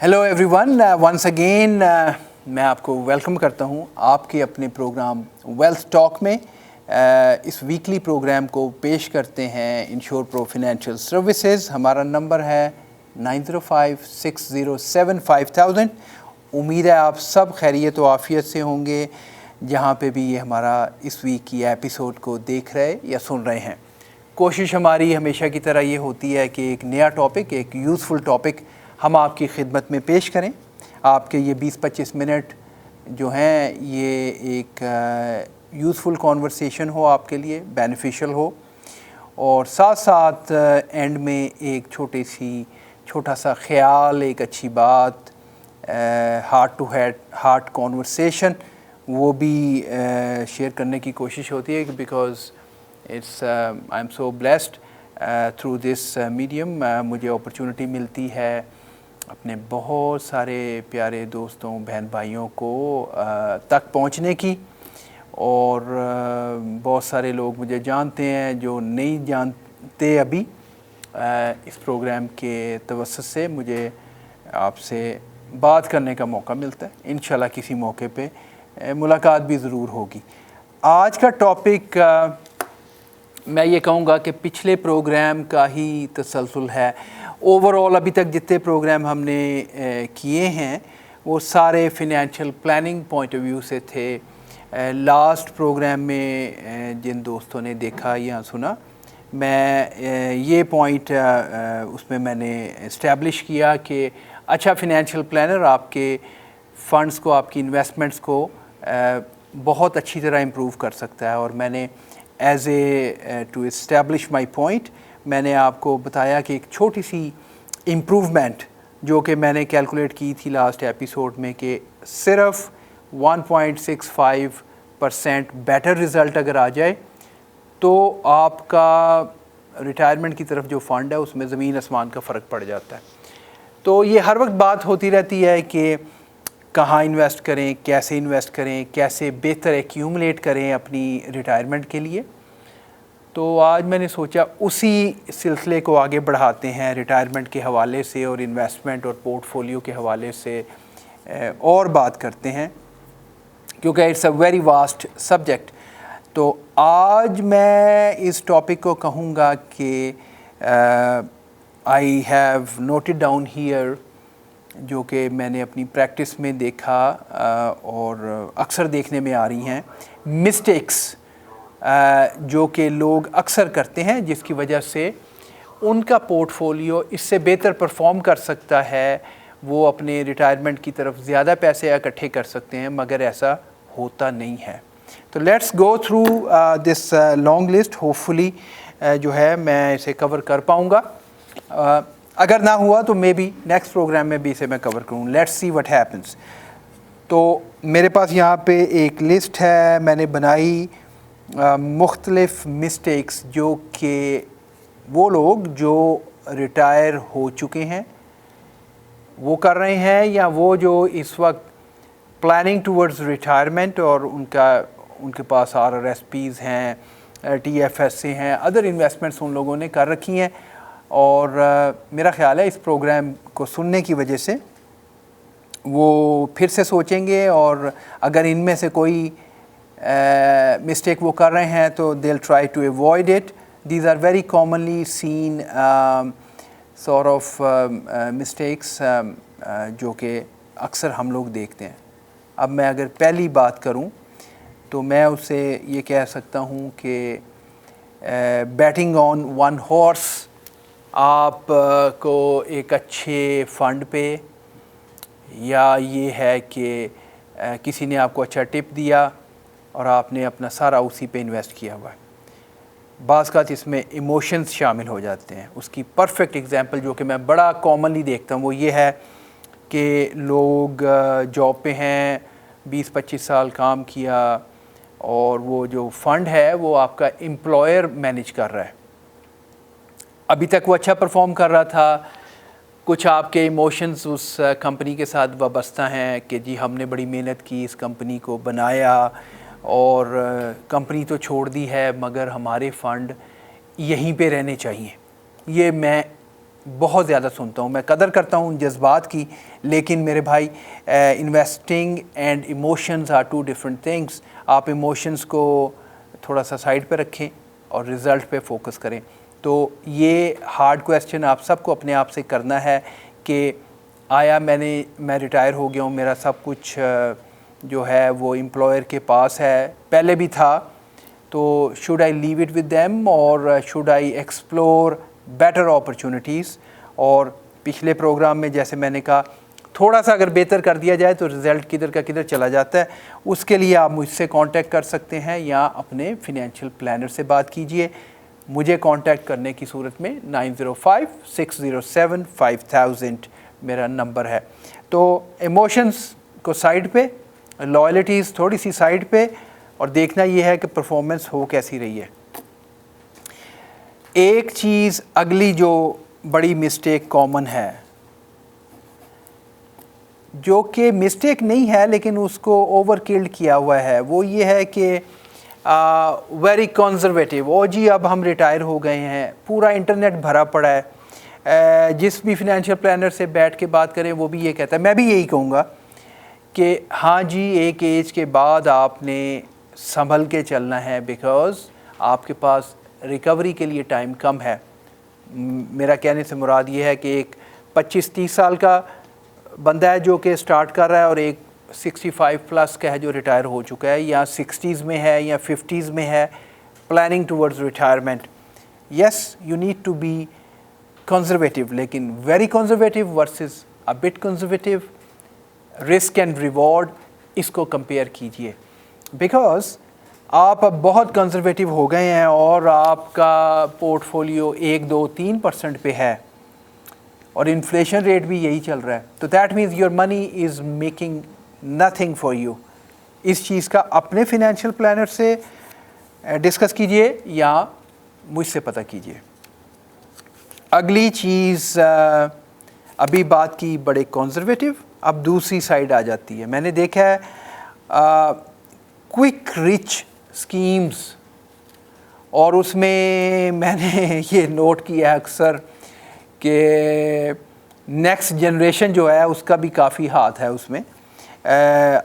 Hello everyone, once again मैं आपको welcome करता हूं आपके अपने प्रोग्राम वेल्थ टॉक में। इस वीकली प्रोग्राम को पेश करते हैं इंश्योर प्रो फाइनेंशियल सर्विसेज। हमारा नंबर है 9056075000। उम्मीद है आप सब खैरियत व आफ़ियत से होंगे जहां पे भी ये हमारा इस वीक की एपिसोड को देख रहे या सुन रहे हैं। कोशिश हमारी हमेशा की तरह ये होती है कि एक नया टॉपिक, एक यूज़फुल टॉपिक हम आपकी खिदमत में पेश करें। आपके ये 20-25 मिनट जो हैं ये एक यूज़फुल कॉन्वर्सेशन हो, आपके लिए बेनिफिशियल हो, और साथ साथ एंड में एक छोटा सा ख्याल, एक अच्छी बात, हार्ट टू हार्ट कॉन्वर्सेशन वो भी शेयर करने की कोशिश होती है। Because it's I am so blessed through this medium मुझे अपॉर्चुनिटी मिलती है अपने बहुत सारे प्यारे दोस्तों बहन भाइयों को तक पहुंचने की, और बहुत सारे लोग मुझे जानते हैं जो नहीं जानते अभी। इस प्रोग्राम के तवस्सुत से मुझे आपसे बात करने का मौका मिलता है। इंशाल्लाह किसी मौके पे मुलाकात भी ज़रूर होगी। आज का टॉपिक मैं ये कहूँगा कि पिछले प्रोग्राम का ही तसलसल है। ओवरऑल अभी तक जितने प्रोग्राम हमने किए हैं वो सारे financial planning point of view से थे। लास्ट प्रोग्राम में जिन दोस्तों ने देखा या सुना, मैं ये पॉइंट उसमें मैंने इस्टेब्लिश किया कि अच्छा फिनेंशियल प्लानर आपके फ़ंड्स को, आपकी इन्वेस्टमेंट्स को बहुत अच्छी तरह इम्प्रूव कर सकता है। और मैंने as a to establish my point मैंने आपको बताया कि एक छोटी सी इम्प्रूवमेंट जो कि मैंने कैलकुलेट की थी लास्ट एपिसोड में कि सिर्फ 1.65% बेटर रिज़ल्ट अगर आ जाए तो आपका रिटायरमेंट की तरफ जो फ़ंड है उसमें ज़मीन आसमान का फ़र्क पड़ जाता है। तो ये हर वक्त बात होती रहती है कि कहाँ इन्वेस्ट करें, कैसे इन्वेस्ट करें, कैसे बेहतर एक्यूमुलेट करें अपनी रिटायरमेंट के लिए। तो आज मैंने सोचा उसी सिलसिले को आगे बढ़ाते हैं रिटायरमेंट के हवाले से और इन्वेस्टमेंट और पोर्टफोलियो के हवाले से और बात करते हैं, क्योंकि it's a very vast subject. तो आज मैं इस टॉपिक को कहूँगा कि I have noted down here, जो कि मैंने अपनी प्रैक्टिस में देखा और अक्सर देखने में आ रही हैं मिस्टेक्स जो कि लोग अक्सर करते हैं, जिसकी वजह से उनका पोर्टफोलियो इससे बेहतर परफॉर्म कर सकता है। वो अपने रिटायरमेंट की तरफ ज़्यादा पैसे इकट्ठे कर सकते हैं, मगर ऐसा होता नहीं है। तो let's go through this long list. Hopefully जो है मैं इसे कवर कर पाऊँगा। अगर ना हुआ तो मे बी नेक्स्ट प्रोग्राम में भी इसे मैं कवर करूँ। Let's see what happens. तो मेरे पास यहाँ पे एक लिस्ट है मैंने बनाई मुख्तलिफ़ मिस्टेक्स जो कि वो लोग जो रिटायर हो चुके हैं वो कर रहे हैं, या वो जो इस वक्त प्लानिंग टूवर्ड्स रिटायरमेंट और उनके पास RRSPs हैं, TFS से हैं, अदर इन्वेस्टमेंट्स उन लोगों ने कर रखी हैं। और मेरा ख़्याल है इस प्रोग्राम को सुनने की वजह से वो फिर से सोचेंगे, और अगर इनमें से कोई मिस्टेक वो कर रहे हैं तो they will try to avoid it. These are very commonly seen sort of mistakes जो कि अक्सर हम लोग देखते हैं। अब मैं अगर पहली बात करूं तो मैं उससे ये कह सकता हूं कि बैटिंग ऑन वन हॉर्स आप को एक अच्छे फ़ंड पे, या ये है कि किसी ने आपको अच्छा टिप दिया और आपने अपना सारा उसी पे इन्वेस्ट किया हुआ है। बाज़ का इसमें इमोशंस शामिल हो जाते हैं। उसकी परफेक्ट एग्जांपल जो कि मैं बड़ा कॉमनली देखता हूँ वो ये है कि लोग जॉब पे हैं, 20-25 साल काम किया, और वो जो फ़ंड है वो आपका एम्प्लॉयर मैनेज कर रहा है। अभी तक वो अच्छा परफॉर्म कर रहा था, कुछ आपके इमोशंस उस कंपनी के साथ वाबस्ता हैं कि जी हमने बड़ी मेहनत की, इस कंपनी को बनाया, और कंपनी तो छोड़ दी है मगर हमारे फ़ंड यहीं पे रहने चाहिए। ये मैं बहुत ज़्यादा सुनता हूँ, मैं कदर करता हूँ जज्बात की, लेकिन मेरे भाई investing and emotions are two different things. आप इमोशंस को थोड़ा सा साइड पे रखें और रिज़ल्ट पे फोकस करें। तो ये हार्ड क्वेश्चन आप सबको अपने आप से करना है कि आया मैं रिटायर हो गया हूँ, मेरा सब कुछ जो है वो एम्प्लॉयर के पास है, पहले भी था, तो should I leave it with them और should I explore better opportunities. और पिछले प्रोग्राम में जैसे मैंने कहा, थोड़ा सा अगर बेहतर कर दिया जाए तो रिज़ल्ट किधर का किधर चला जाता है। उसके लिए आप मुझसे कांटेक्ट कर सकते हैं या अपने फिनेंशियल प्लानर से बात कीजिए। मुझे कांटेक्ट करने की सूरत में 9056075000 मेरा नंबर है। तो इमोशंस को साइड पे, लॉयल्टीज़ थोड़ी सी साइड पे, और देखना ये है कि परफॉर्मेंस हो कैसी रही है। एक चीज़ अगली जो बड़ी मिस्टेक कॉमन है, जो कि मिस्टेक नहीं है लेकिन उसको ओवरकिल्ड किया हुआ है, वो ये है कि वेरी कंजर्वेटिव। ओ जी अब हम रिटायर हो गए हैं, पूरा इंटरनेट भरा पड़ा है, जिस भी फिनेंशियल प्लानर से बैठ के बात करें वो भी ये कहता है, मैं भी यही कहूँगा कि हाँ जी एक एज के बाद आपने संभल के चलना है, बिकॉज़ आपके पास रिकवरी के लिए टाइम कम है। मेरा कहने से मुराद ये है कि एक 25-30 साल का बंदा है जो कि स्टार्ट कर रहा है, और एक 65 प्लस का है जो रिटायर हो चुका है, या 60s में है या 50s में है, planning towards retirement. Yes you need to be conservative, लेकिन very conservative versus a bit conservative, risk and reward, इसको कंपेयर कीजिए। बिकॉज़ आप अब बहुत कंजर्वेटिव हो गए हैं और आपका पोर्टफोलियो 1-2-3% पे है और इन्फ्लेशन रेट भी यही चल रहा है, तो that means your money is making nothing for you. इस चीज़ का अपने फिनेंशियल प्लानर से डिस्कस कीजिए या मुझसे पता कीजिए। अगली चीज़, अभी बात की बड़े कंजर्वेटिव, अब दूसरी साइड आ जाती है। मैंने देखा है क्विक रिच स्कीम्स, और उसमें मैंने ये नोट किया अक्सर कि नेक्स्ट जनरेशन जो है उसका भी काफ़ी हाथ है उसमें।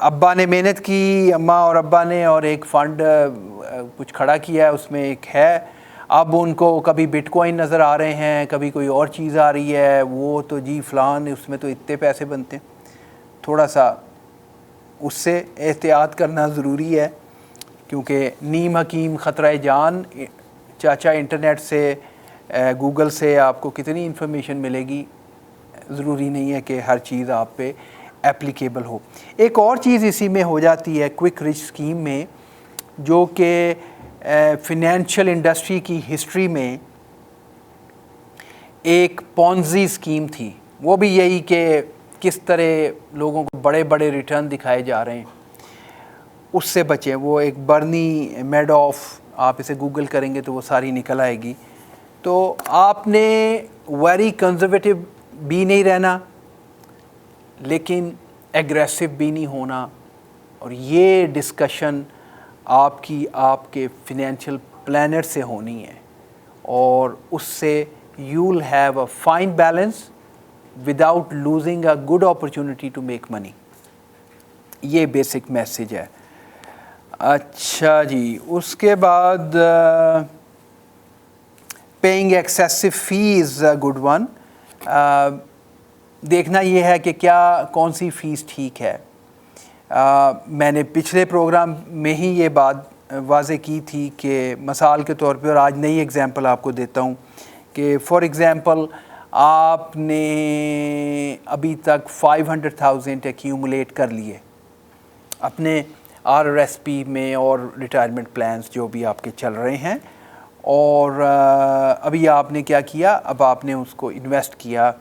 अब्बा ने मेहनत की, अम्मा और अब्बा ने, और एक फ़ंड कुछ खड़ा किया है, उसमें एक है, अब उनको कभी बिटकॉइन नज़र आ रहे हैं, कभी कोई और चीज़ आ रही है, वो तो जी फ़लान उसमें तो इतने पैसे बनते हैं। थोड़ा सा उससे एहतियात करना ज़रूरी है, क्योंकि नीम हकीम ख़तरा जान। चाचा इंटरनेट से, गूगल से आपको कितनी इन्फॉर्मेशन मिलेगी, ज़रूरी नहीं है कि हर चीज़ आप पे एप्लीकेबल हो। एक और चीज़ इसी में हो जाती है क्विक रिच स्कीम में, जो कि फिनेंशियल इंडस्ट्री की हिस्ट्री में एक पॉन्जी स्कीम थी। वो भी यही कि किस तरह लोगों को बड़े बड़े रिटर्न दिखाए जा रहे हैं, उससे बचें। वो एक बर्नी मैडॉफ, आप इसे गूगल करेंगे तो वो सारी निकल आएगी। तो आपने वेरी कंजर्वेटिव भी नहीं रहना, लेकिन एग्रेसिव भी नहीं होना, और ये डिस्कशन आपकी आपके फिनेंशियल प्लानर से होनी है, और उससे you will have a fine balance without losing a good opportunity to make money. ये बेसिक मैसेज है। अच्छा जी, उसके बाद paying excessive fee is a good one. देखना ये है कि क्या कौन सी फ़ीस ठीक है। मैंने पिछले प्रोग्राम में ही ये बात वाज़े की थी कि मिसाल के तौर पे, और आज नई एग्ज़ाम्पल आपको देता हूँ कि फॉर एग्ज़ाम्पल आपने अभी तक 500,000 एक्यूमुलेट कर लिए अपने RRSP में और रिटायरमेंट प्लान्स जो भी आपके चल रहे हैं, और अभी आपने क्या किया, अब आपने उसको इन्वेस्ट किया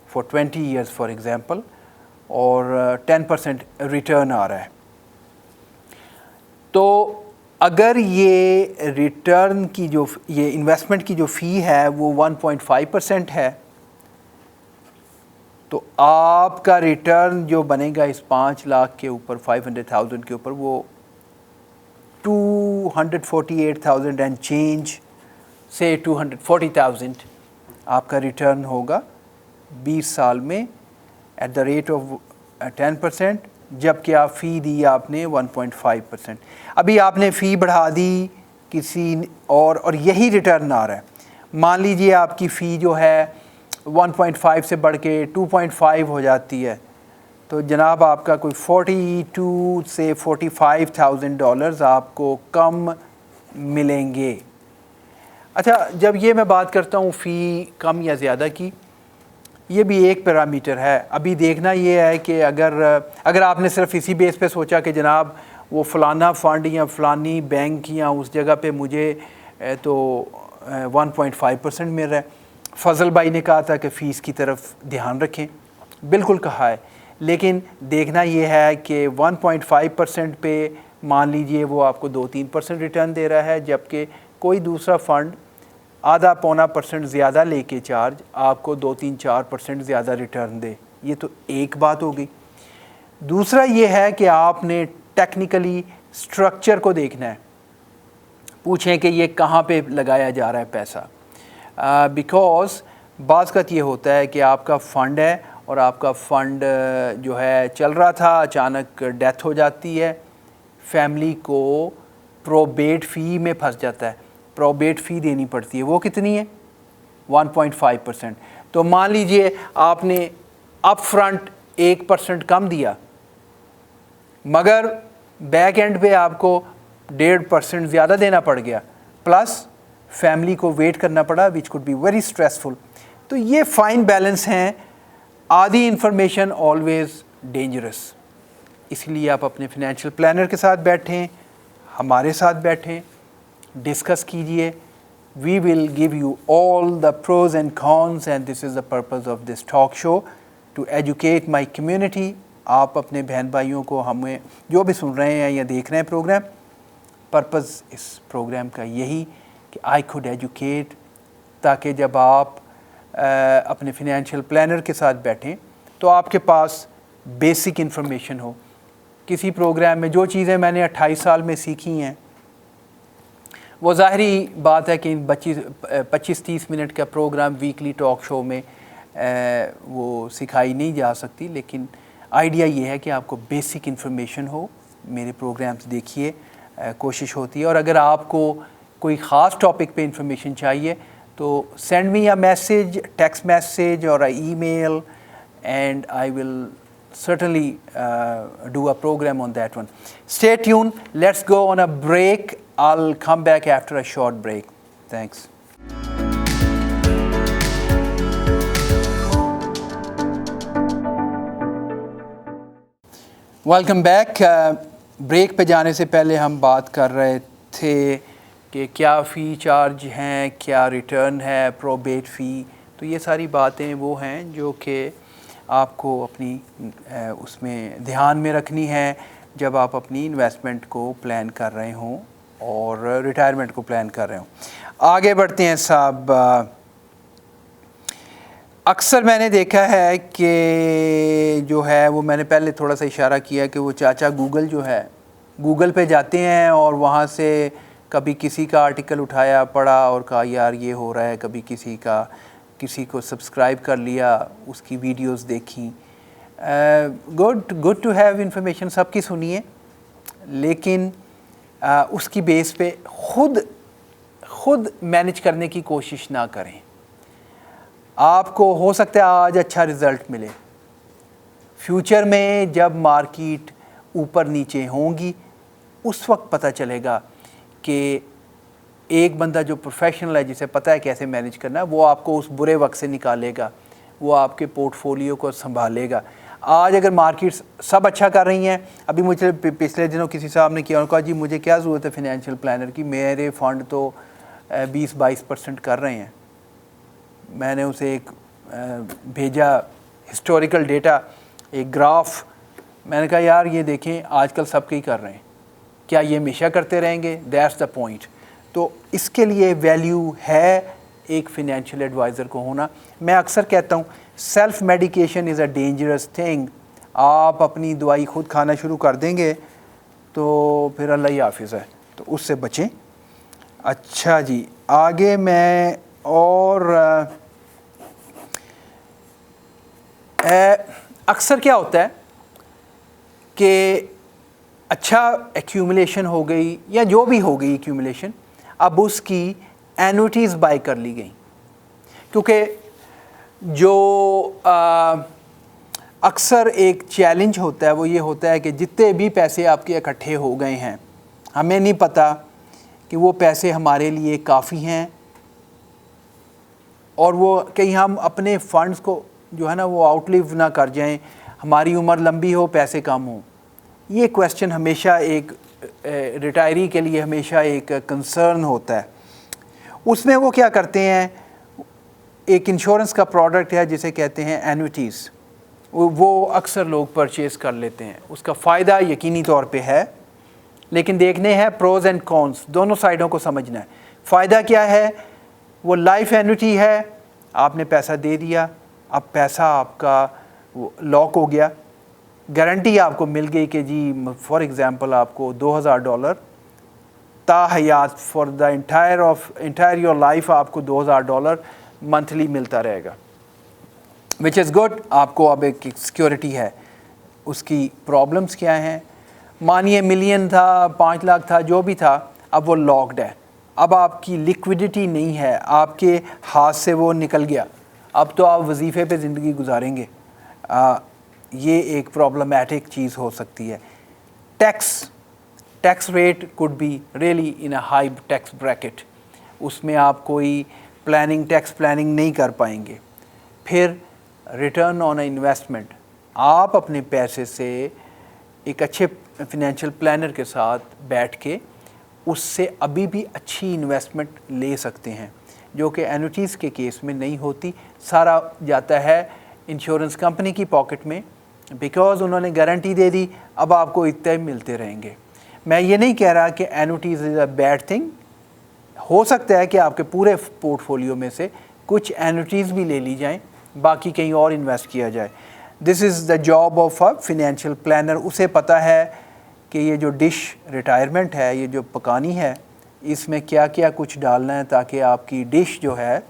फॉर 20 ईयर्स फॉर एग्ज़ाम्पल, और 10% रिटर्न आ रहा है। तो अगर ये रिटर्न की जो, ये इन्वेस्टमेंट की जो फ़ी है वो 1.5% है, तो आपका रिटर्न जो बनेगा इस 5 लाख के ऊपर, 500,000 के ऊपर, वो 248,000 एंड चेंज से 240,000 आपका रिटर्न होगा 20 साल में एट द रेट ऑफ 10%, जबकि आप फ़ी दी आपने 1.5%। अभी आपने फ़ी बढ़ा दी किसी और यही रिटर्न आ रहा है। मान लीजिए आपकी फ़ी जो है 1.5 से बढ़ के 2.5 हो जाती है, तो जनाब आपका कोई 42 से $45,000 आपको कम मिलेंगे। अच्छा, जब ये मैं बात करता हूँ फ़ी कम या ज़्यादा की, ये भी एक पैरामीटर है। अभी देखना ये है कि अगर आपने सिर्फ इसी बेस पे सोचा कि जनाब वो फ़लाना फ़ंड या फ़लानी बैंक या उस जगह पे मुझे तो 1.5% मिल रहा है। फजल भाई ने कहा था कि फ़ीस की तरफ ध्यान रखें, बिल्कुल कहा है, लेकिन देखना ये है कि 1.5% पे मान लीजिए वो आपको 2-3% रिटर्न दे रहा है, जबकि कोई दूसरा फ़ंड आधा पौना % ज़्यादा लेके चार्ज आपको 2-3-4% ज़्यादा रिटर्न दे। ये तो एक बात हो गई। दूसरा ये है कि आपने टेक्निकली स्ट्रक्चर को देखना है, पूछें कि ये कहाँ पे लगाया जा रहा है पैसा। बिकॉज़ बाज़ का ये होता है कि आपका फ़ंड है और आपका फ़ंड जो है चल रहा था, अचानक डेथ हो जाती है, फैमिली को प्रोबेट फ़ी में फंस जाता है, प्रोबेट फ़ी देनी पड़ती है। वो कितनी है? 1.5%। तो मान लीजिए आपने अप फ्रंट 1% कम दिया, मगर बैक एंड पे आपको 1.5% ज़्यादा देना पड़ गया, प्लस फैमिली को वेट करना पड़ा, which could be very stressful. तो ये फ़ाइन बैलेंस हैं। आधी इंफॉर्मेशन ऑलवेज़ डेंजरस। इसलिए आप अपने फिनेंशियल प्लानर के साथ बैठें, हमारे साथ बैठें, डिस्कस कीजिए। We will give you all the pros and cons, and this is the purpose of this talk show, to educate my community. आप अपने बहन भाइयों को, हमें जो भी सुन रहे हैं या देख रहे हैं प्रोग्राम, पर्पज़ इस प्रोग्राम का यही कि आई कुड एजुकेट, ताकि जब आप अपने फिनेंशियल प्लानर के साथ बैठें तो आपके पास बेसिक इन्फॉर्मेशन हो। किसी प्रोग्राम में जो चीज़ें मैंने 28 साल में सीखी हैं, वो ज़ाहरी बात है कि इन 25-30 मिनट का प्रोग्राम वीकली टॉक शो में वो सिखाई नहीं जा सकती, लेकिन आइडिया ये है कि आपको बेसिक इन्फॉर्मेशन हो। मेरे प्रोग्राम्स देखिए, कोशिश होती है। और अगर आपको कोई ख़ास टॉपिक पे इंफॉर्मेशन चाहिए तो send me a message, text message और a email, and I will certainly do a program on that one. Stay tuned. Let's go on a break. I'll come back after a short break. Thanks. Welcome back. Break पे जाने से पहले हम बात कर रहे थे कि क्या फ़ी चार्ज हैं, क्या रिटर्न है, प्रोबेट फ़ी। तो ये सारी बातें वो हैं जो कि आपको अपनी उसमें ध्यान में रखनी है जब आप अपनी इन्वेस्टमेंट को प्लान कर रहे हों और रिटायरमेंट को प्लान कर रहे हों। आगे बढ़ते हैं साहब। अक्सर मैंने देखा है कि जो है वो, मैंने पहले थोड़ा सा इशारा किया कि वो चाचा गूगल जो है, गूगल पे जाते हैं और वहाँ से कभी किसी का आर्टिकल उठाया, पढ़ा और कहा यार ये हो रहा है, कभी किसी को सब्सक्राइब कर लिया, उसकी वीडियोस देखी। गुड टू हैव इंफॉर्मेशन, सबकी सुनिए, लेकिन उसकी बेस पे खुद मैनेज करने की कोशिश ना करें। आपको हो सकता है आज अच्छा रिज़ल्ट मिले, फ्यूचर में जब मार्केट ऊपर नीचे होंगी उस वक्त पता चलेगा कि एक बंदा जो प्रोफेशनल है, जिसे पता है कैसे मैनेज करना है, वो आपको उस बुरे वक्त से निकालेगा, वो आपके पोर्टफोलियो को संभालेगा। आज अगर मार्केट सब अच्छा कर रही हैं, अभी मुझे पिछले दिनों किसी साहब ने किया, उन्होंने कहा जी मुझे क्या ज़रूरत है फिनेंशियल प्लानर की, मेरे फ़ंड तो 20-22% कर रहे हैं। मैंने उसे एक भेजा हिस्टोरिकल डेटा, एक ग्राफ। मैंने कहा यार ये देखें आजकल सब ही कर रहे हैं, क्या ये हमेशा करते रहेंगे? That's the point. तो इसके लिए वैल्यू है एक फ़िनेंशियल एडवाइज़र को होना। मैं अक्सर कहता हूँ self medication is a dangerous thing. आप अपनी दवाई खुद खाना शुरू कर देंगे तो फिर अल्लाह ही हाफिज़ है, तो उससे बचें। अच्छा जी, आगे मैं और अक्सर क्या होता है कि अच्छा एक्यूमुलेशन हो गई या जो भी हो गई एक्यूमुलेशन, अब उसकी एन्युटीज़ बाय कर ली गई, क्योंकि जो अक्सर एक चैलेंज होता है वो ये होता है कि जितने भी पैसे आपके इकट्ठे हो गए हैं, हमें नहीं पता कि वो पैसे हमारे लिए काफ़ी हैं और वो कहीं हम अपने फंड्स को जो है ना वो आउटलिव ना कर जाएं, हमारी उम्र लंबी हो पैसे कम हो। ये क्वेश्चन हमेशा एक रिटायरी के लिए हमेशा एक कंसर्न होता है। उसमें वो क्या करते हैं, एक इंश्योरेंस का प्रोडक्ट है जिसे कहते हैं एन्युटीज़, वो अक्सर लोग परचेज़ कर लेते हैं। उसका फ़ायदा यकीनी तौर पे है, लेकिन देखने हैं प्रोज एंड कॉन्स, दोनों साइडों को समझना है। फ़ायदा क्या है, वो लाइफ एन्युटी है, आपने पैसा दे दिया, अब पैसा आपका लॉक हो गया, गारंटी आपको मिल गई कि जी फॉर एग्ज़ाम्पल आपको $2000 ताहयात for the entire your life आपको $2000 मंथली मिलता रहेगा, विच इज़ गुड। आपको अब एक सिक्योरिटी है। उसकी प्रॉब्लम्स क्या हैं, मानिए मिलियन था, 5 लाख था, जो भी था, अब वो लॉक्ड है, अब आपकी लिक्विडिटी नहीं है, आपके हाथ से वो निकल गया, अब तो आप वजीफ़े पे ज़िंदगी गुजारेंगे। ये एक प्रॉब्लमेटिक चीज़ हो सकती है। Tax rate could be really in a high tax bracket, उसमें आप कोई टैक्स प्लानिंग नहीं कर पाएंगे। फिर रिटर्न ऑन इन्वेस्टमेंट, आप अपने पैसे से एक अच्छे फिनेंशियल प्लानर के साथ बैठ के उससे अभी भी अच्छी इन्वेस्टमेंट ले सकते हैं, जो कि एन्युटीज़ के केस में नहीं होती। सारा जाता है इंश्योरेंस कंपनी की पॉकेट में, बिकॉज़ उन्होंने गारंटी दे दी, अब आपको इतने मिलते रहेंगे। मैं ये नहीं कह रहा कि annuities is a bad thing, हो सकता है कि आपके पूरे पोर्टफोलियो में से कुछ एन्युटीज़ भी ले ली जाएं, बाकी कहीं और इन्वेस्ट किया जाए। This is the job of a financial planner. उसे पता है कि ये जो डिश रिटायरमेंट है, ये जो पकानी है, इसमें क्या क्या कुछ डालना है ताकि आपकी डिश जो है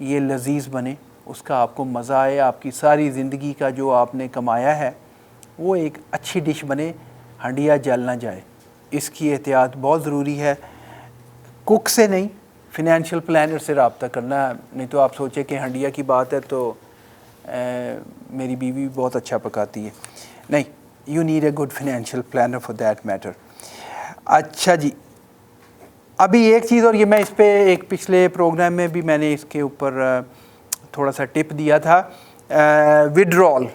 ये लजीज बने, उसका आपको मज़ा आए, आपकी सारी ज़िंदगी का जो आपने कमाया है वो एक अच्छी डिश बने, हंडिया जल ना जाए। इसकी एहतियात बहुत ज़रूरी है। कुक से नहीं, फिनेंशियल प्लानर से रब्ता करना, नहीं तो आप सोचें कि हंडिया की बात है तो मेरी बीवी बहुत अच्छा पकाती है, नहीं, you need a good financial planner for that matter. अच्छा जी, अभी एक चीज़, और ये मैं इस पे एक पिछले प्रोग्राम में भी मैंने इसके ऊपर थोड़ा सा टिप दिया था, विड्रॉल,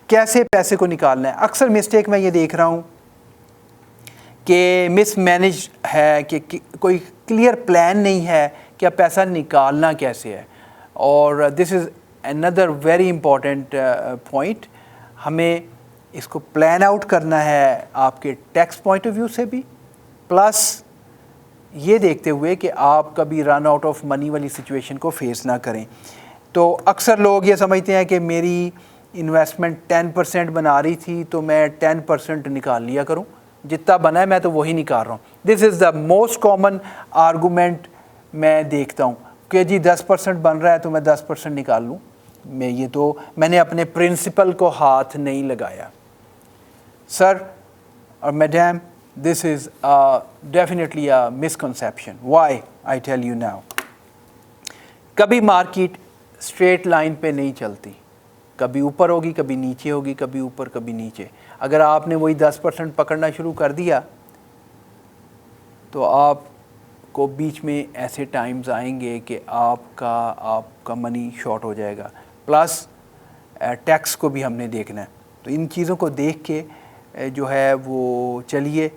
कैसे पैसे को निकालना है। अक्सर मिस्टेक मैं ये देख रहा हूँ कि मिसमैनेज है, कि कोई क्लियर प्लान नहीं है कि अब पैसा निकालना कैसे है। और this is another very important point, हमें इसको प्लान आउट करना है आपके टैक्स पॉइंट ऑफ व्यू से भी, प्लस ये देखते हुए कि आप कभी रन आउट ऑफ मनी वाली सिचुएशन को फेस ना करें। तो अक्सर लोग ये समझते हैं कि मेरी इन्वेस्टमेंट 10% बना रही थी तो मैं 10% निकाल लिया करूं, जितना बना है मैं तो वही निकाल रहा हूं। This is the most common argument मैं देखता हूं कि जी 10% बन रहा है तो मैं 10% निकाल लूं। मैंने अपने प्रिंसिपल को हाथ नहीं लगाया। सर और madam, this is definitely a misconception. Why? I tell you now. कभी मार्केट स्ट्रेट लाइन पे नहीं चलती, कभी ऊपर होगी, कभी नीचे होगी, कभी ऊपर कभी नीचे। अगर आपने वही 10% पकड़ना शुरू कर दिया तो आपको बीच में ऐसे टाइम्स आएंगे कि आपका मनी शॉर्ट हो जाएगा। प्लस टैक्स को भी हमने देखना है। तो इन चीज़ों को देख के जो है वो चलिए,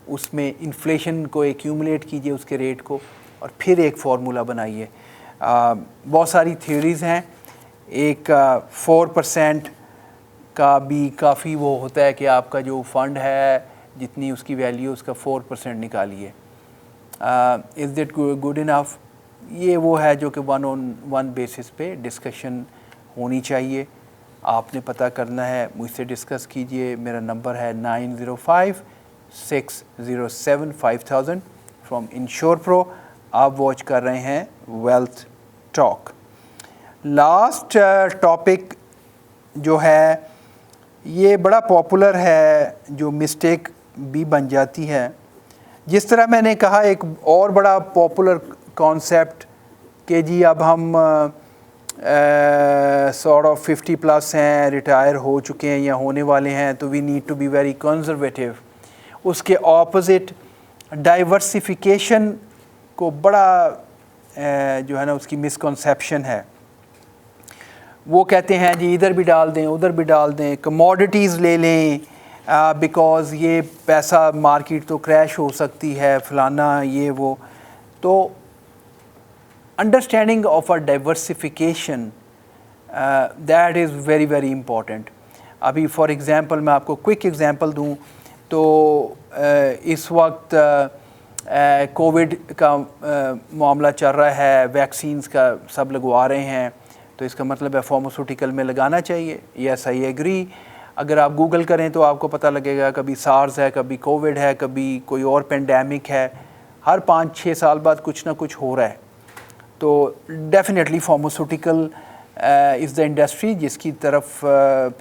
उसमें इन्फ्लेशन को एक्यूमुलेट कीजिए, उसके रेट को, और फिर एक फार्मूला बनाइए। बहुत सारी थ्योरीज़ हैं। एक 4% का भी काफ़ी वो होता है कि आपका जो फंड है जितनी उसकी वैल्यू, उसका 4% निकालिए। Is it good enough? ये वो है जो कि 1-on-1 बेसिस पे डिस्कशन होनी चाहिए। आपने पता करना है, मुझसे डिस्कस कीजिए। मेरा नंबर है 9056075000 फ्रॉम इंश्योर प्रो। आप वॉच कर रहे हैं वेल्थ टॉक। लास्ट टॉपिक जो है ये बड़ा पॉपुलर है, जो मिस्टेक भी बन जाती है। जिस तरह मैंने कहा एक और बड़ा पॉपुलर कॉन्सेप्ट कि जी अब हम सॉर्ट ऑफ 50 प्लस हैं, रिटायर हो चुके हैं या होने वाले हैं, तो we need to be very conservative. उसके ऑपोजिट डाइवर्सिफिकेशन को बड़ा जो है ना उसकी मिसकंसेप्शन है। वो कहते हैं जी इधर भी डाल दें उधर भी डाल दें, कमोडिटीज़ ले लें बिकॉज़ ये पैसा मार्केट तो क्रैश हो सकती है, फलाना ये वो। तो understanding of a diversification that is very very important. अभी फॉर एग्ज़ाम्पल मैं आपको क्विक एग्ज़ाम्पल दूँ तो इस वक्त कोविड का मामला चल रहा है, वैक्सीन्स का सब लगवा रहे हैं, तो इसका मतलब है फार्मास्यूटिकल में लगाना चाहिए। Yes I agree. अगर आप गूगल करें तो आपको पता लगेगा कभी सार्स है, कभी कोविड है, कभी कोई और पेंडेमिक है, हर 5-6 साल बाद कुछ ना कुछ हो रहा है। तो definitely pharmaceutical is the industry जिसकी तरफ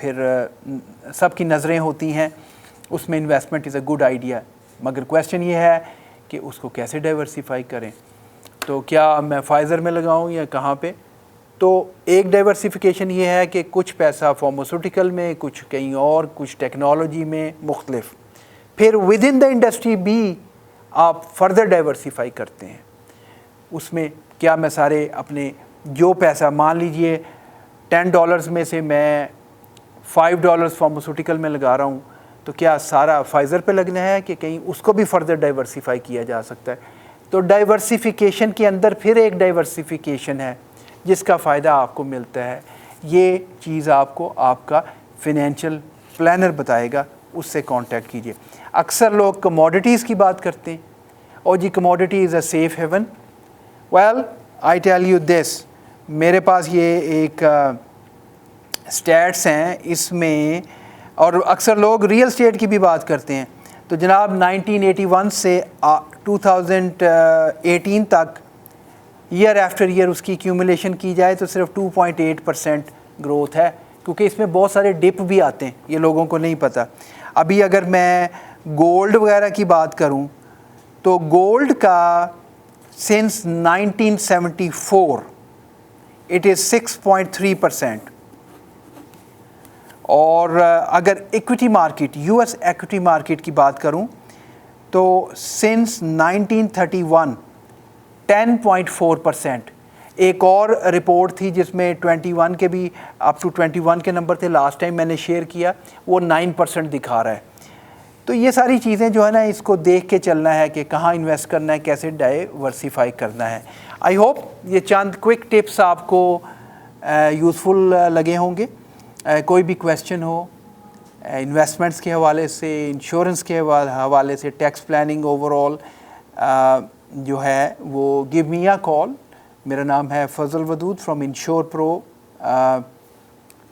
फिर सबकी नज़रें होती हैं, उसमें investment is a good idea. मगर क्वेश्चन ये है कि उसको कैसे डाइवर्सिफाई करें। तो क्या मैं फाइज़र में लगाऊं या कहाँ पे? तो एक डाइवर्सिफिकेशन ये है कि कुछ पैसा फार्मास्यूटिकल में, कुछ कहीं और, कुछ टेक्नोलॉजी में मुख्तलिफ। फिर विद इन द इंडस्ट्री भी आप फर्दर डाइवर्सिफाई करते हैं। उसमें क्या मैं सारे अपने जो पैसा, मान लीजिए $10 में से मैं $5 फार्मास्यूटिकल में लगा रहा हूँ, तो क्या सारा फाइज़र पे लगना है कि कहीं उसको भी फर्दर डाइवर्सिफाई किया जा सकता है? तो डाइवर्सिफिकेशन के अंदर फिर एक डाइवर्सिफिकेशन है जिसका फ़ायदा आपको मिलता है। ये चीज़ आपको आपका फिनेंशियल प्लानर बताएगा, उससे कांटेक्ट कीजिए। अक्सर लोग कमोडिटीज़ की बात करते हैं और जी commodity is a safe haven. Well I tell you this, मेरे पास ये एक स्टैट्स हैं इसमें, और अक्सर लोग रियल स्टेट की भी बात करते हैं। तो जनाब 1981 से 2018 तक ईयर आफ्टर ईयर उसकी एक्यूमुलेशन की जाए तो सिर्फ 2.8% ग्रोथ है, क्योंकि इसमें बहुत सारे डिप भी आते हैं, ये लोगों को नहीं पता। अभी अगर मैं गोल्ड वगैरह की बात करूं तो गोल्ड का सिंस 1974 इट इज़ 6.3%। और अगर equity market, US equity market की बात करूं तो सिंस 1931 10.4%। एक और रिपोर्ट थी जिसमें 21 के भी अप टू 21 के नंबर थे, लास्ट टाइम मैंने शेयर किया, वो 9% दिखा रहा है। तो ये सारी चीज़ें जो है ना, इसको देख के चलना है कि कहाँ इन्वेस्ट करना है, कैसे डाइवर्सिफाई करना है। आई होप ये चंद क्विक टिप्स आपको यूज़फुल लगे होंगे। कोई भी क्वेश्चन हो इन्वेस्टमेंट्स के हवाले से, इंश्योरेंस के हवाले से, टैक्स प्लानिंग ओवरऑल जो है वो गिव मी अ कॉल। मेरा नाम है फजल वदूद फ्रॉम इंश्योर प्रो।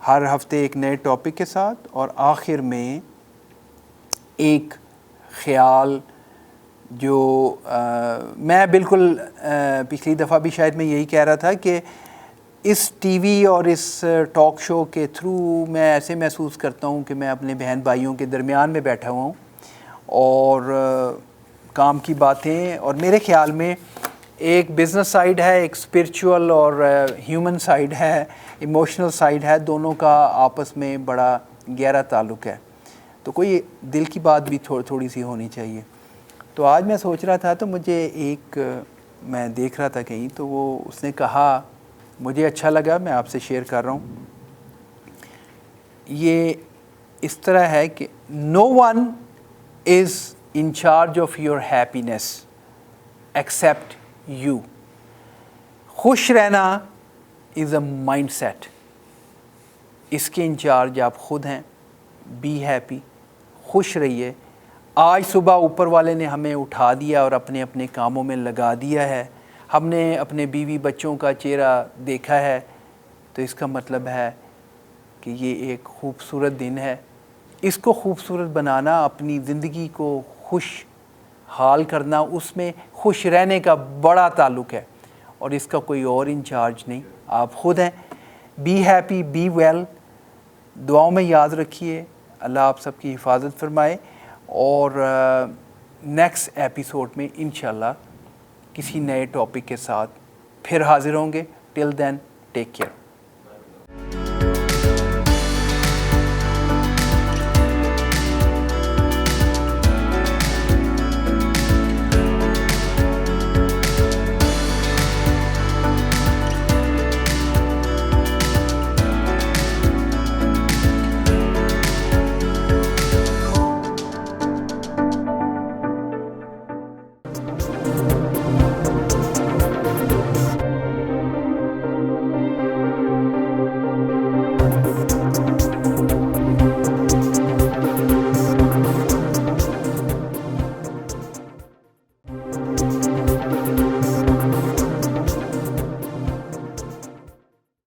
हर हफ्ते एक नए टॉपिक के साथ, और आखिर में एक ख्याल जो मैं बिल्कुल पिछली दफ़ा भी शायद मैं यही कह रहा था कि इस टीवी और इस टॉक शो के थ्रू मैं ऐसे महसूस करता हूँ कि मैं अपने बहन भाइयों के दरमियान में बैठा हुआ हूँ, और काम की बातें, और मेरे ख़्याल में एक बिज़नेस साइड है, एक स्पिरिचुअल और ह्यूमन साइड है, इमोशनल साइड है, दोनों का आपस में बड़ा गहरा ताल्लुक़ है। तो कोई दिल की बात भी थोड़ी सी होनी चाहिए। तो आज मैं सोच रहा था, तो मुझे एक मैं देख रहा था कहीं, तो वो उसने कहा, मुझे अच्छा लगा, मैं आपसे शेयर कर रहा हूँ। ये इस तरह है कि no one is in charge of your happiness except you. खुश रहना इज़ अ माइंडसेट, इसके इंचार्ज आप खुद हैं। बी हैप्पी, खुश रहिए। आज सुबह ऊपर वाले ने हमें उठा दिया और अपने अपने कामों में लगा दिया है, हमने अपने बीवी बच्चों का चेहरा देखा है, तो इसका मतलब है कि ये एक खूबसूरत दिन है। इसको खूबसूरत बनाना, अपनी ज़िंदगी को खुश हाल करना, उसमें खुश रहने का बड़ा ताल्लुक़ है, और इसका कोई और इंचार्ज नहीं, आप खुद हैं। बी हैप्पी, बी वेल, दुआओं में याद रखिए। अल्लाह आप सबकी हिफाजत फरमाए और नेक्स्ट एपिसोड में इंशाल्लाह किसी नए टॉपिक के साथ फिर हाज़िर होंगे। Till then take care.